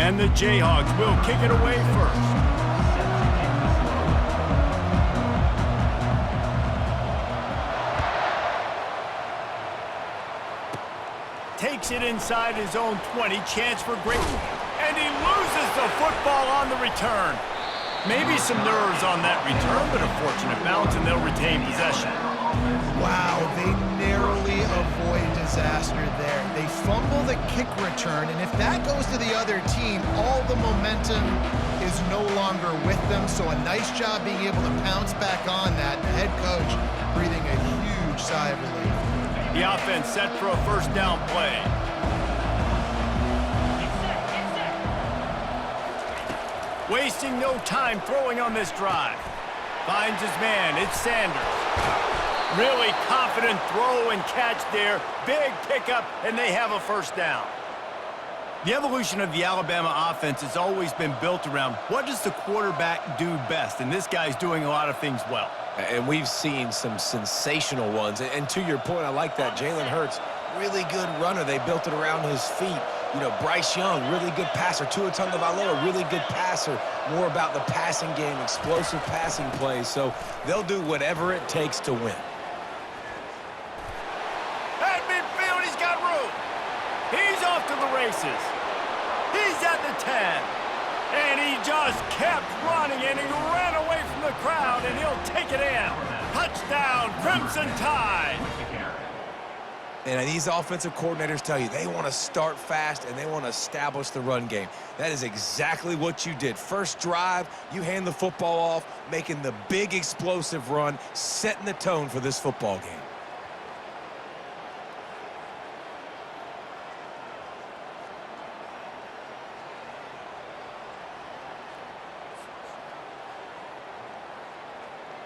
And the Jayhawks will kick it away first. Takes it inside his own 20, chance for great. And he loses the football on the return. Maybe some nerves on that return, but a fortunate bounce, and they'll retain possession. Wow, they narrowly avoid disaster there. They fumble the kick return, and if that goes to the other team, all the momentum is no longer with them. So a nice job being able to pounce back on that. The head coach breathing a huge sigh of relief. The offense set for a first down play. Wasting no time throwing on this drive. Finds his man. It's Sanders. Really confident throw and catch there. Big pickup, and they have a first down. The evolution of the Alabama offense has always been built around what does the quarterback do best, and this guy's doing a lot of things well. And we've seen some sensational ones. And to your point, I like that. Jalen Hurts, really good runner. They built it around his feet. You know, Bryce Young, really good passer. Tua Tagovailoa, really good passer. More about the passing game, explosive passing plays. So they'll do whatever it takes to win. At midfield, he's got room. He's off to the races. He's at the 10. And he just kept running, and he ran away from the crowd, and he'll take it in. Touchdown, Crimson Tide. And these offensive coordinators tell you they want to start fast and they want to establish the run game. That is exactly what you did. First drive, you hand the football off, making the big explosive run, setting the tone for this football game.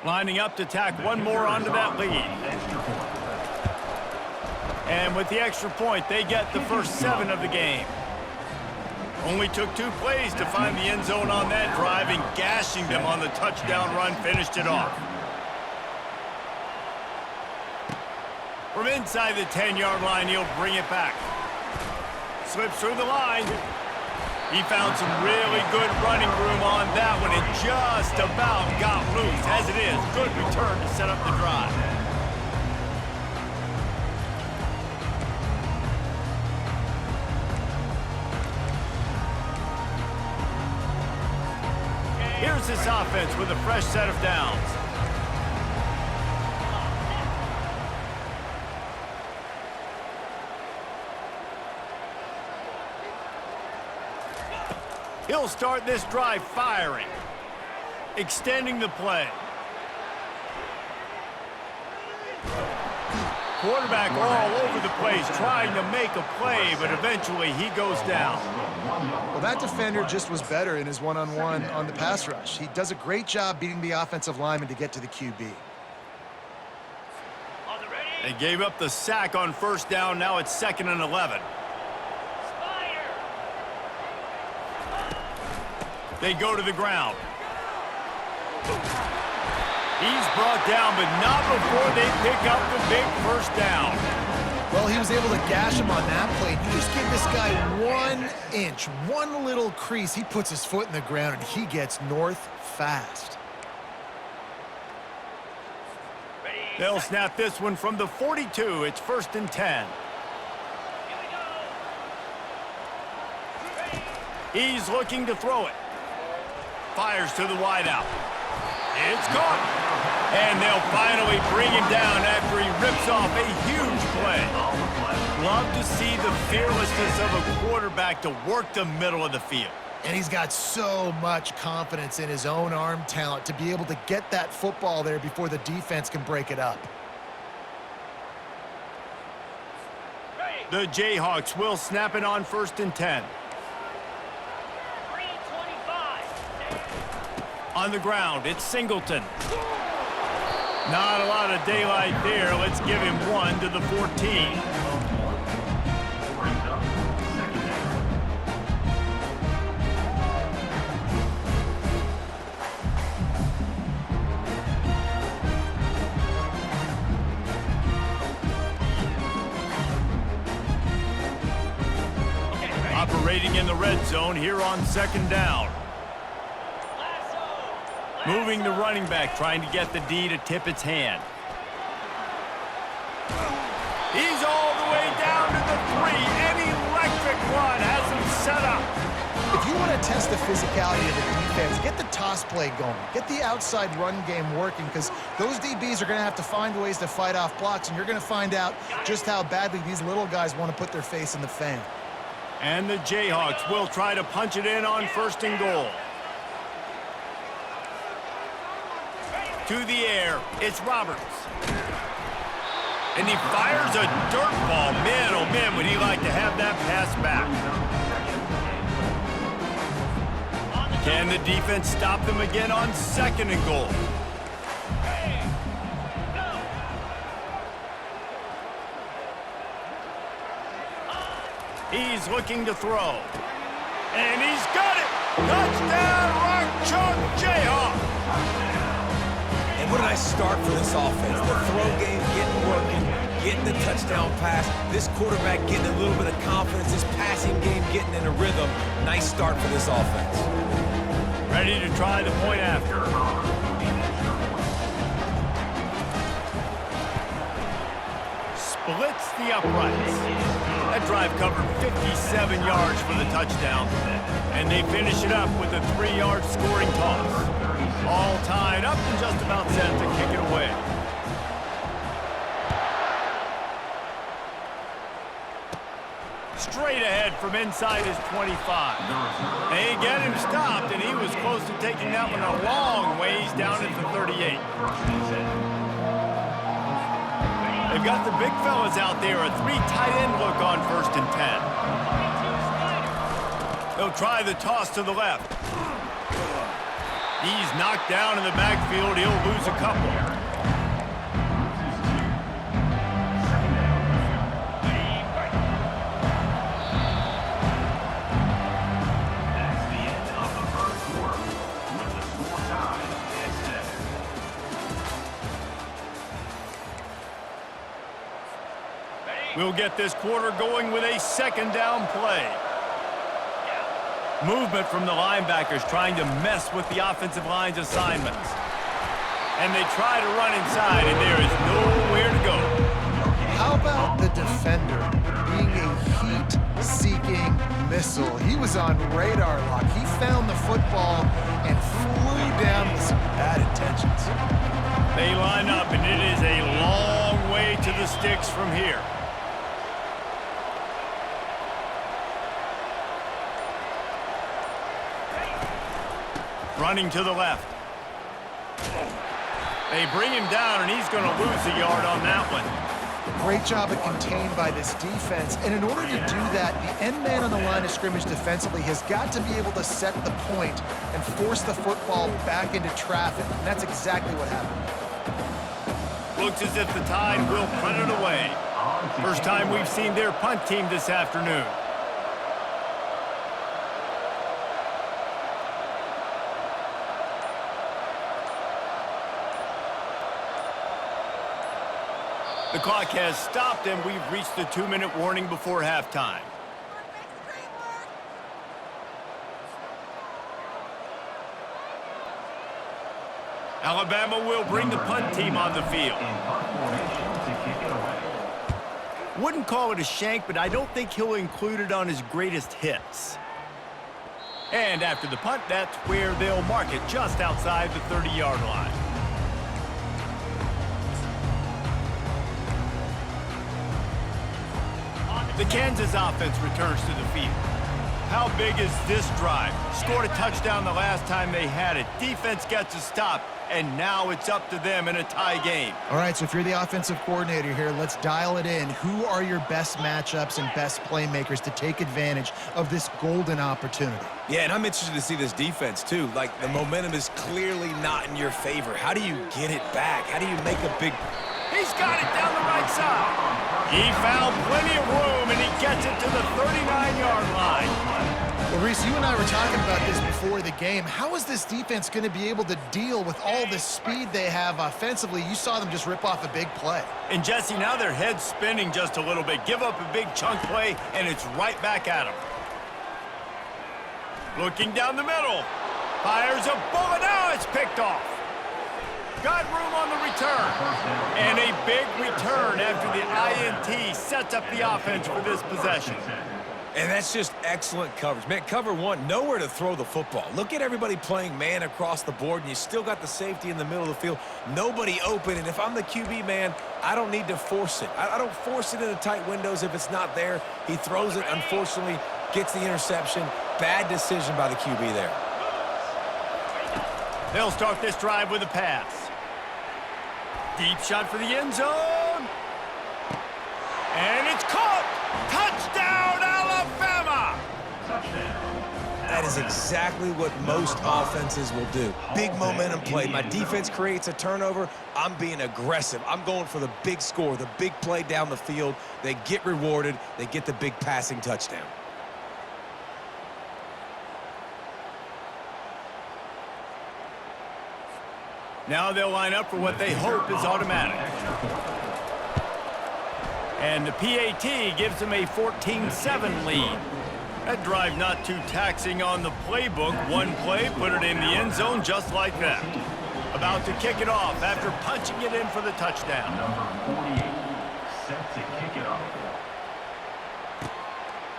Lining up to tack one more onto that lead. And with the extra point, they get the first 7 of the game. Only took 2 plays to find the end zone on that drive, and gashing them on the touchdown run finished it off. From inside the 10-yard line, he'll bring it back. Slips through the line. He found some really good running room on that one and just about got loose. As it is, good return to set up the drive. Here's this offense with a fresh set of downs. He'll start this drive firing, extending the play. Quarterback all over the place, trying to make a play, but eventually he goes down. Well, that defender just was better in his one-on-one on the pass rush. He does a great job beating the offensive lineman to get to the QB. They gave up the sack on first down. Now it's 2nd and 11. They go to the ground. He's brought down, but not before they pick up the big first down. Well, he was able to gash him on that play. You just give this guy 1 inch, one little crease. He puts his foot in the ground, and he gets north fast. They'll snap this one from the 42. It's 1st and 10. He's looking to throw it. Fires to the wideout. It's caught. And they'll finally bring him down after he rips off a huge play. Love to see the fearlessness of a quarterback to work the middle of the field. And he's got so much confidence in his own arm talent to be able to get that football there before the defense can break it up. The Jayhawks will snap it on 1st and 10. On the ground, it's Singleton. Not a lot of daylight there. Let's give him 1 to the 14. Operating in the red zone here on 2nd down. Moving the running back, trying to get the D to tip its hand. He's all the way down to the 3. An electric run has him set up. If you want to test the physicality of the defense, get the toss play going. Get the outside run game working, because those DBs are going to have to find ways to fight off blocks, and you're going to find out just how badly these little guys want to put their face in the fan. And the Jayhawks will try to punch it in on 1st and goal. To the air, it's Roberts. And he fires a dirt ball. Man, oh man, would he like to have that pass back. Can the defense stop them again on 2nd and goal? He's looking to throw. And he's got it! Touchdown, Rock Chalk Jayhawk! And what a nice start for this offense. The throw game getting working, getting the touchdown pass. This quarterback getting a little bit of confidence. This passing game getting in a rhythm. Nice start for this offense. Ready to try the point after. Splits the uprights. That drive covered 57 yards for the touchdown. And they finish it up with a 3-yard scoring toss. All tied up and just about set to kick it away. Straight ahead from inside his 25. They get him stopped, and he was close to taking that one a long ways down at the 38. They've got the big fellas out there, a 3 tight end look on 1st and 10. They'll try the toss to the left. He's knocked down in the backfield. He'll lose a couple. We'll get this quarter going with a 2nd down play. Movement from the linebackers trying to mess with the offensive line's assignments. And they try to run inside, and there is nowhere to go. How about the defender being a heat-seeking missile? He was on radar lock. He found the football and flew down with some bad intentions. They line up, and it is a long way to the sticks from here. Running to the left. They bring him down, and he's going to lose a yard on that one. Great job of contained by this defense. And in order to do that, the end man on the line of scrimmage defensively has got to be able to set the point and force the football back into traffic. And that's exactly what happened. Looks as if the Tide will punt it away. First time we've seen their punt team this afternoon. The clock has stopped, and we've reached the 2-minute warning before halftime. Alabama will bring the punt team on the field. Wouldn't call it a shank, but I don't think he'll include it on his greatest hits. And after the punt, that's where they'll mark it, just outside the 30-yard line. The Kansas offense returns to the field. How big is this drive? Scored a touchdown the last time they had it. Defense gets a stop, and now it's up to them in a tie game. All right, so if you're the offensive coordinator here, let's dial it in. Who are your best matchups and best playmakers to take advantage of this golden opportunity? Yeah, and I'm interested to see this defense, too. Like, the momentum is clearly not in your favor. How do you get it back? How do you make a big... He's got it down the right side. He found plenty of room, and he gets it to the 39-yard line. Well, Reese, you and I were talking about this before the game. How is this defense going to be able to deal with all the speed they have offensively? You saw them just rip off a big play. And, Jesse, now their head's spinning just a little bit. Give up a big chunk play, and it's right back at them. Looking down the middle. Fires a bullet. Now it's picked off. Got room on the return. And a big return after the INT sets up the offense for this possession. And that's just excellent coverage. Man, cover one, nowhere to throw the football. Look at everybody playing man across the board, and you still got the safety in the middle of the field. Nobody open, and if I'm the QB, man, I don't need to force it. I don't force it into tight windows if it's not there. He throws it, unfortunately, gets the interception. Bad decision by the QB there. They'll start this drive with a pass. Deep shot for the end zone. And it's caught. Touchdown, Alabama! That is exactly what most offenses will do. Big momentum play. My defense creates a turnover. I'm being aggressive. I'm going for the big score, the big play down the field. They get rewarded. They get the big passing touchdown. Now they'll line up for what they hope is automatic. And the PAT gives them a 14-7 lead. That drive not too taxing on the playbook. One play, put it in the end zone just like that. About to kick it off after punching it in for the touchdown. Number 48, set to kick it off.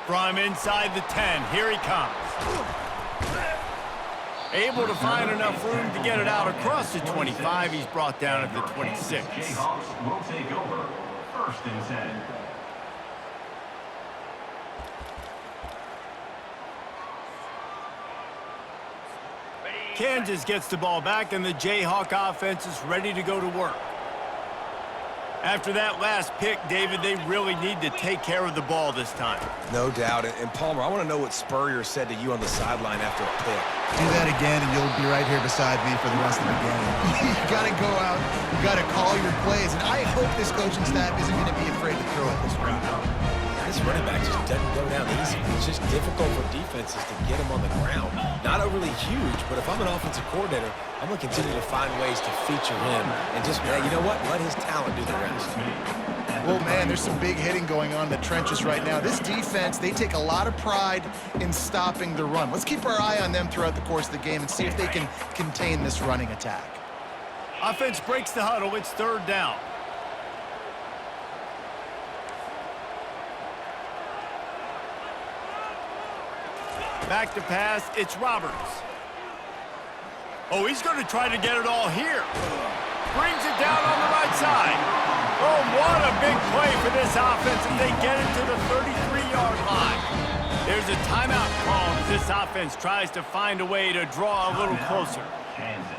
From inside the 10, here he comes. Able to find enough room to get it out across the 25. He's brought down at the 26. Jayhawks will take over. First and 10. Kansas gets the ball back, and the Jayhawk offense is ready to go to work. After that last pick, David, they really need to take care of the ball this time. No doubt. And Palmer, I want to know what Spurrier said to you on the sideline after a pick. Do that again, and you'll be right here beside me for the rest of the game. You got to go out. You got to call your plays, and I hope this coaching staff isn't going to be afraid to throw at this route. This running back just doesn't go down easy. It's just difficult for defenses to get him on the ground. Not overly huge, but if I'm an offensive coordinator, I'm going to continue to find ways to feature him and just, you know what, let his talent do the rest. Well, man, there's some big hitting going on in the trenches right now. This defense, they take a lot of pride in stopping the run. Let's keep our eye on them throughout the course of the game and see if they can contain this running attack. Offense breaks the huddle. It's third down. Back to pass, it's Roberts. Oh, he's going to try to get it all here. Brings it down on the right side. Oh, what a big play for this offense as they get it to the 33-yard line. There's a timeout call as this offense tries to find a way to draw a little closer. Kansas.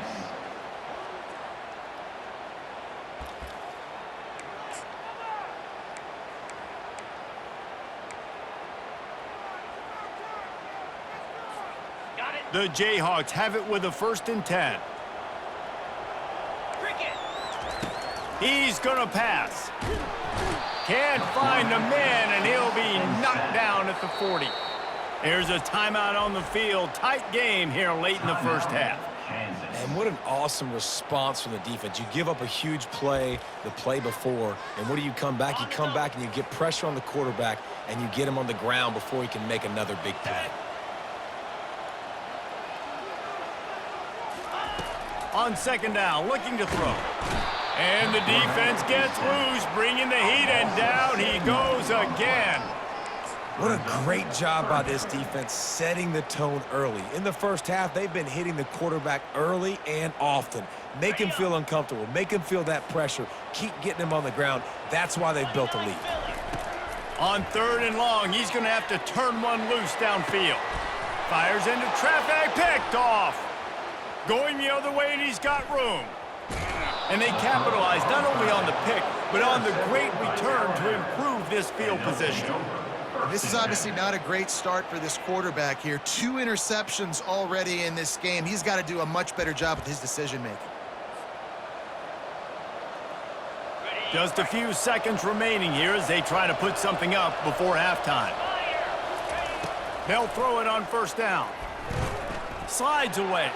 The Jayhawks have it with a 1st and 10. He's going to pass. Can't find the man, and he'll be knocked down at the 40. There's a timeout on the field. Tight game here late in the first half. And what an awesome response from the defense. You give up a huge play the play before, and what do you come back? You come back and you get pressure on the quarterback, and you get him on the ground before he can make another big play. On 2nd down, looking to throw. And the defense gets loose, bringing the heat, and down he goes again. What a great job by this defense setting the tone early. In the first half, they've been hitting the quarterback early and often. Make him feel uncomfortable. Make him feel that pressure. Keep getting him on the ground. That's why they've built a lead. On 3rd and long, he's going to have to turn one loose downfield. Fires into traffic, picked off. Going the other way, and he's got room. And they capitalize not only on the pick, but on the great return to improve this field position. This is obviously not a great start for this quarterback here. 2 interceptions already in this game. He's got to do a much better job with his decision-making. Just a few seconds remaining here as they try to put something up before halftime. They'll throw it on 1st down. Slides away.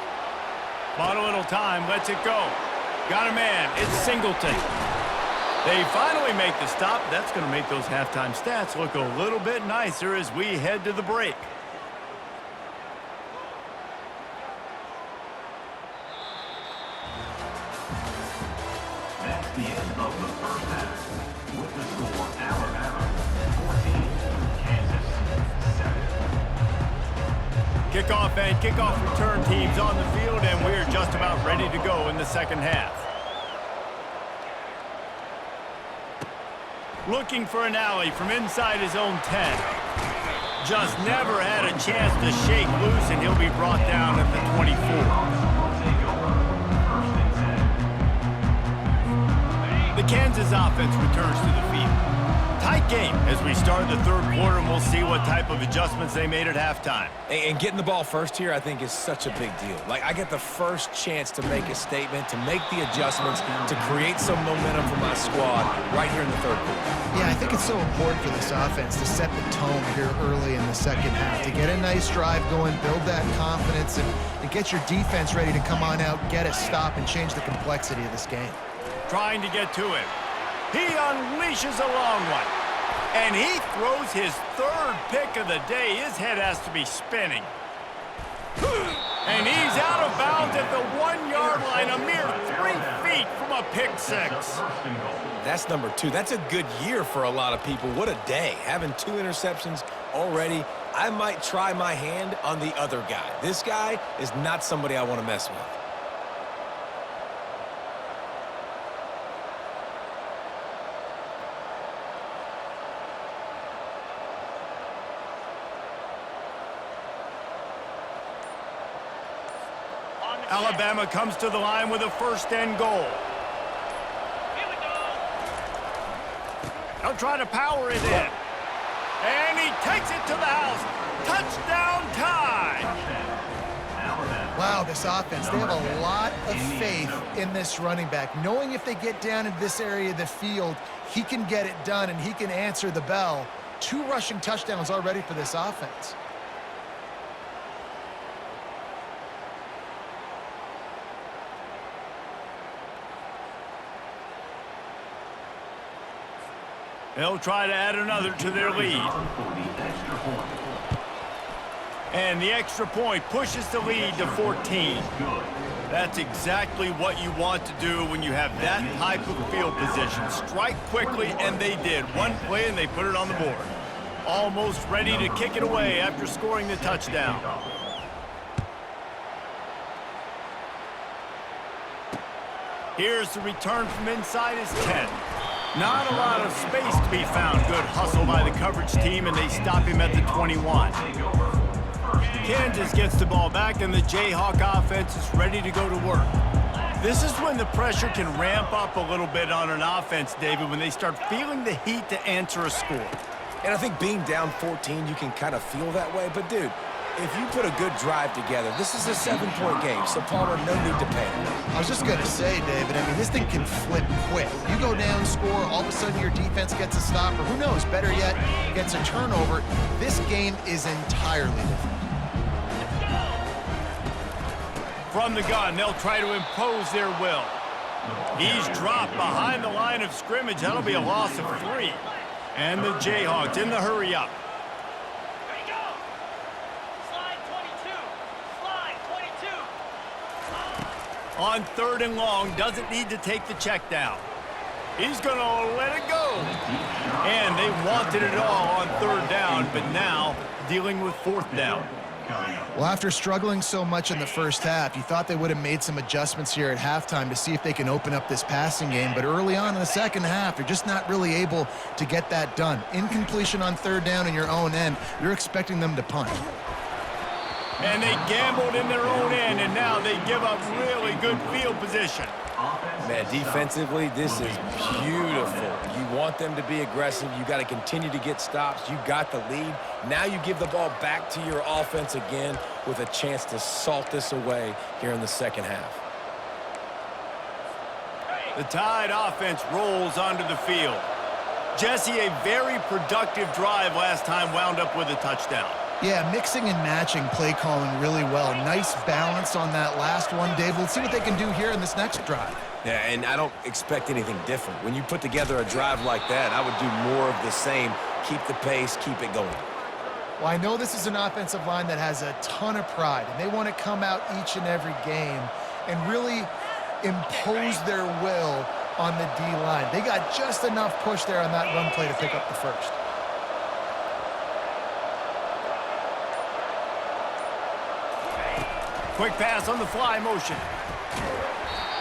Bought a little time, lets it go. Got a man, it's Singleton. They finally make the stop. That's going to make those halftime stats look a little bit nicer as we head to the break. Kickoff and kickoff return teams on the field, and we're just about ready to go in the second half. Looking for an alley from inside his own 10. Just never had a chance to shake loose, and he'll be brought down at the 24. The Kansas offense returns to the field. Tight game as we start the third quarter, and we'll see what type of adjustments they made at halftime. And getting the ball first here, I think, is such a big deal. Like, I get the first chance to make a statement, to make the adjustments, to create some momentum for my squad right here in the third quarter. Yeah, I think it's so important for this offense to set the tone here early in the second half, to get a nice drive going, build that confidence, and get your defense ready to come on out, get a stop, and change the complexity of this game. Trying to get to him. He unleashes a long one. And he throws his third pick of the day. His head has to be spinning. And he's out of bounds at the 1-yard line, a mere 3 feet from a pick six. That's number 2. That's a good year for a lot of people. What a day. Having 2 interceptions already. I might try my hand on the other guy. This guy is not somebody I want to mess with. Alabama comes to the line with a first and goal. He'll try to power it in. And he takes it to the house. Touchdown time. Wow, this offense, they have a lot of faith in this running back, knowing if they get down in this area of the field, he can get it done and he can answer the bell. 2 rushing touchdowns already for this offense. They'll try to add another to their lead. And the extra point pushes the lead to 14. That's exactly what you want to do when you have that type of field position. Strike quickly, and they did. One play, and they put it on the board. Almost ready to kick it away after scoring the touchdown. Here's the return from inside his 10. Not a lot of space to be found. Good hustle by the coverage team, and they stop him at the 21. Kansas gets the ball back, and the Jayhawk offense is ready to go to work. This is when the pressure can ramp up a little bit on an offense, David, when they start feeling the heat to answer a score. And I think being down 14, you can kind of feel that way. But, dude, if you put a good drive together, this is a 7-point game, so Palmer, no need to panic. I was just going to say, David, I mean, this thing can flip quick. You go down, score, all of a sudden your defense gets a stop, or who knows, better yet, gets a turnover. This game is entirely different. From the gun, they'll try to impose their will. He's dropped behind the line of scrimmage. That'll be a loss of 3. And the Jayhawks in the hurry up. On 3rd and long, doesn't need to take the check down. He's going to let it go. And they wanted it all on 3rd down, but now dealing with 4th down. Well, after struggling so much in the first half, you thought they would have made some adjustments here at halftime to see if they can open up this passing game. But early on in the second half, you're just not really able to get that done. Incompletion on 3rd down in your own end, you're expecting them to punt. And they gambled in their own end, and now they give up really good field position. Man, defensively, this is beautiful. You want them to be aggressive. You got to continue to get stops. You got the lead. Now you give the ball back to your offense again with a chance to salt this away here in the second half. The Tide offense rolls onto the field. Jesse, a very productive drive last time, wound up with a touchdown. Yeah, mixing and matching play calling really well. Nice balance on that last one, Dave. We'll see what they can do here in this next drive. Yeah, and I don't expect anything different. When you put together a drive like that, I would do more of the same. Keep the pace, keep it going. Well, I know this is an offensive line that has a ton of pride, and they want to come out each and every game and really impose their will on the D-line. They got just enough push there on that run play to pick up the first. Quick pass on the fly motion.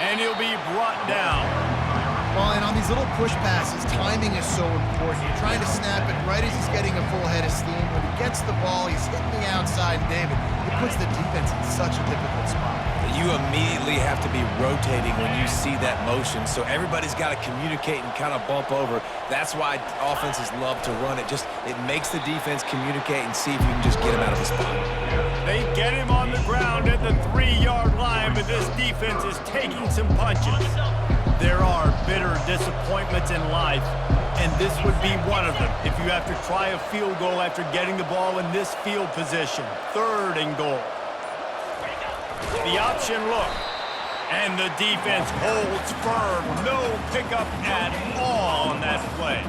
And he'll be brought down. Well, and on these little push passes, timing is so important. You're trying to snap it right as he's getting a full head of steam. When he gets the ball, he's hitting the outside, and David, it puts the defense in such a difficult spot. You immediately have to be rotating when you see that motion, so everybody's got to communicate and kind of bump over. That's why offenses love to run it. It makes the defense communicate and see if you can just get him out of the spot. They get him on the ground at the 3-yard line, but this defense is taking some punches. There are bitter disappointments in life, and this would be one of them if you have to try a field goal after getting the ball in this field position. 3rd and goal. The option look, and the defense holds firm. No pickup at all on that play.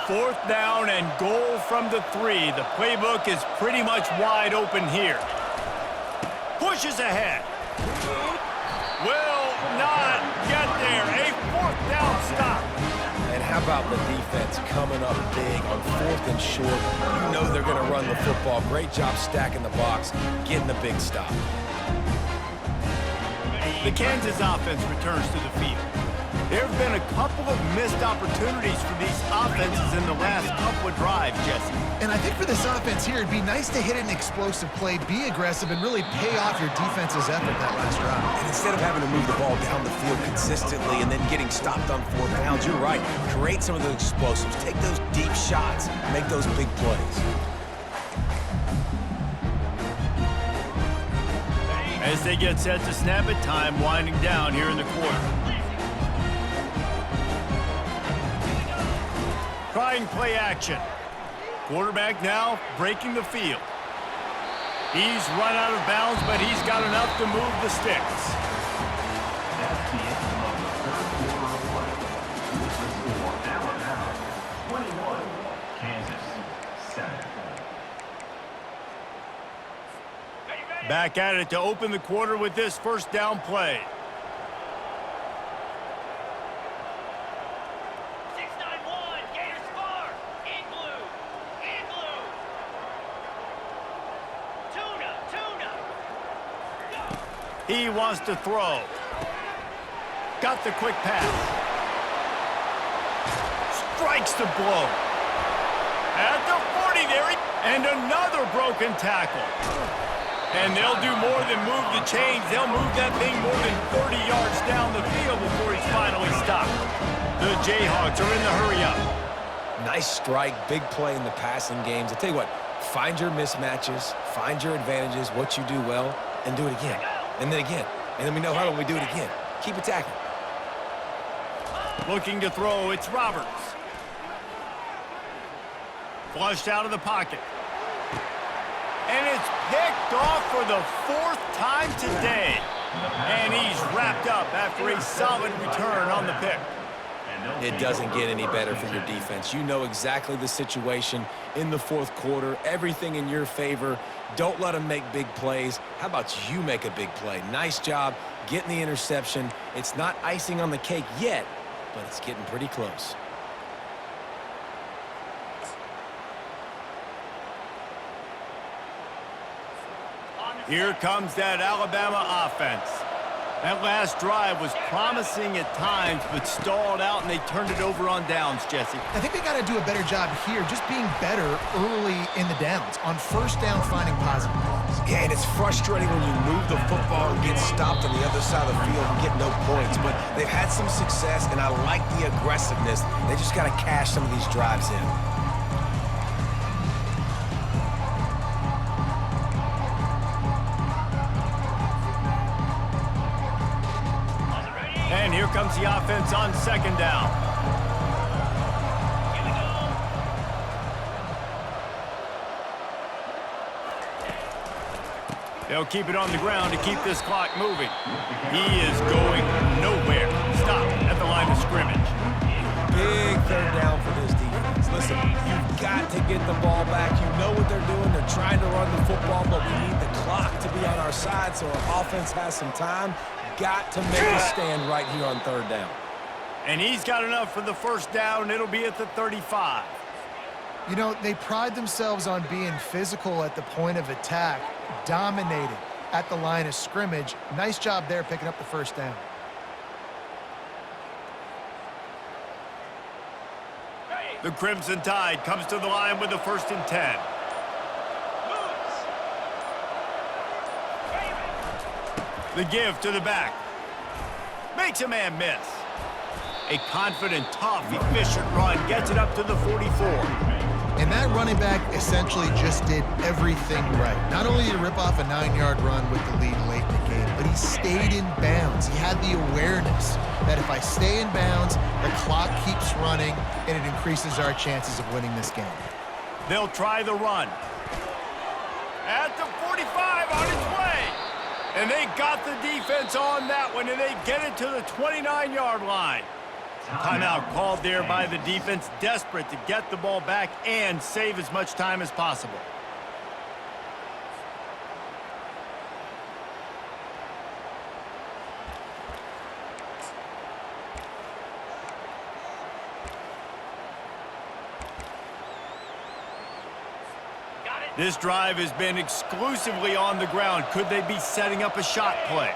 4th down and goal from the 3. The playbook is pretty much wide open here. Pushes ahead. Will not get there. A 4th down stop. And how about the defense coming up big on 4th and short? You know they're going to run the football. Great job stacking the box, getting the big stop. The Kansas offense returns to the field. There have been a couple of missed opportunities for these offenses in the last couple of drives, Jesse. And I think for this offense here, it'd be nice to hit an explosive play, be aggressive, and really pay off your defense's effort that last drive. And instead of having to move the ball down the field consistently and then getting stopped on 4th downs, you're right. Create some of those explosives. Take those deep shots. Make those big plays. As they get set to snap it, time winding down here in the quarter. Trying play action. Quarterback now breaking the field. He's run out of bounds, but he's got enough to move the sticks. That's the end of the 3rd quarter of play. With the score, Alabama 21, Kansas 7. Back at it to open the quarter with this 1st down play. He wants to throw. Got the quick pass. Strikes the blow. At the 40 there. And another broken tackle. And they'll do more than move the chains. They'll move that thing more than 30 yards down the field before he's finally stopped. The Jayhawks are in the hurry up. Nice strike, big play in the passing games. I tell you what, find your mismatches, find your advantages, what you do well, and do it again. And then again. And then we know how when we do it again. Keep attacking. Looking to throw, it's Roberts. Flushed out of the pocket. And it's picked off for the 4th time today. And he's wrapped up after a solid return on the pick. It doesn't get any better for your defense. You know exactly the situation in the 4th quarter. Everything in your favor. Don't let them make big plays. How about you make a big play? Nice job getting the interception. It's not icing on the cake yet, but it's getting pretty close. Here comes that Alabama offense. That last drive was promising at times, but stalled out, and they turned it over on downs, Jesse. I think they got to do a better job here, just being better early in the downs. On 1st down, finding positive plays. Yeah, and it's frustrating when you move the football and get stopped on the other side of the field and get no points. But they've had some success, and I like the aggressiveness. They just got to cash some of these drives in. And here comes the offense on 2nd down. They'll keep it on the ground to keep this clock moving. He is going nowhere. Stop at the line of scrimmage. Big 3rd down for this defense. Listen, you've got to get the ball back. You know what they're doing. They're trying to run the football, but we need the clock to be on our side so our offense has some time. Got to make a stand right here on 3rd down. And he's got enough for the first down. It'll be at the 35. You know, they pride themselves on being physical at the point of attack, dominating at the line of scrimmage. Nice job there picking up the first down. The Crimson Tide comes to the line with the 1st and 10. The give to the back. Makes a man miss. A confident, tough, efficient run gets it up to the 44. And that running back essentially just did everything right. Not only did he rip off a 9-yard run with the lead late in the game, but he stayed in bounds. He had the awareness that if I stay in bounds, the clock keeps running, and it increases our chances of winning this game. They'll try the run. At the 45, on its way. And they got the defense on that one, and they get it to the 29-yard line. Timeout called there by the defense, desperate to get the ball back and save as much time as possible. This drive has been exclusively on the ground. Could they be setting up a shot play?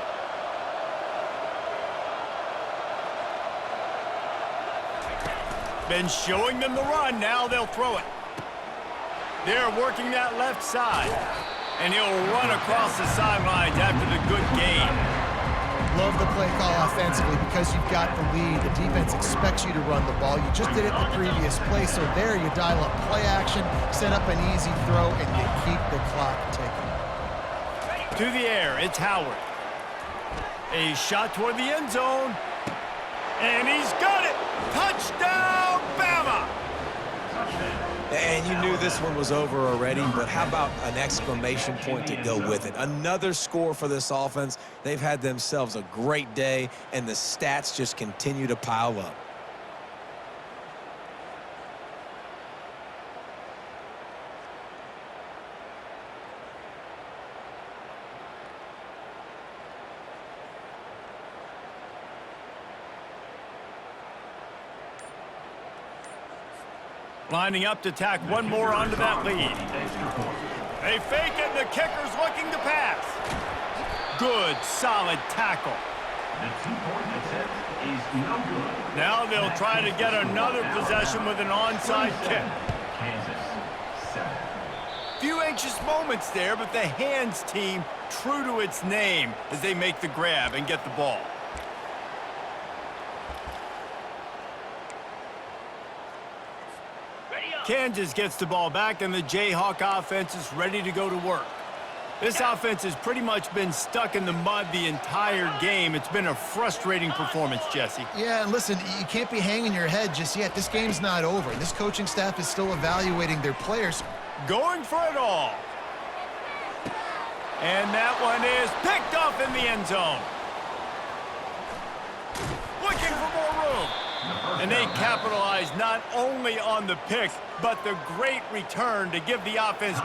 Been showing them the run. Now they'll throw it. They're working that left side. And he'll run across the sidelines after the good gain. Love the play call offensively because you've got the lead. The defense expects you to run the ball. You just did it the previous play, so there you dial up play action, set up an easy throw, and you keep the clock ticking. To the air, it's Howard. A shot toward the end zone. And he's got it! Touchdown, Bama! And you knew this one was over already, but how about an exclamation point to go with it? Another score for this offense. They've had themselves a great day, and the stats just continue to pile up. Lining up to tack one more onto that lead. They fake it, and the kicker's looking to pass. Good, solid tackle. The 2-point attempt is no good. Now they'll try to get another possession with an onside kick. Kansas, 7. Few anxious moments there, but the hands team true to its name as they make the grab and get the ball. Kansas gets the ball back, and the Jayhawk offense is ready to go to work. This offense has pretty much been stuck in the mud the entire game. It's been a frustrating performance, Jesse. Yeah, and listen, you can't be hanging your head just yet. This game's not over. This coaching staff is still evaluating their players. Going for it all. And that one is picked off in the end zone. Looking for more room. And they capitalize not only on the pick, but the great return to give the offense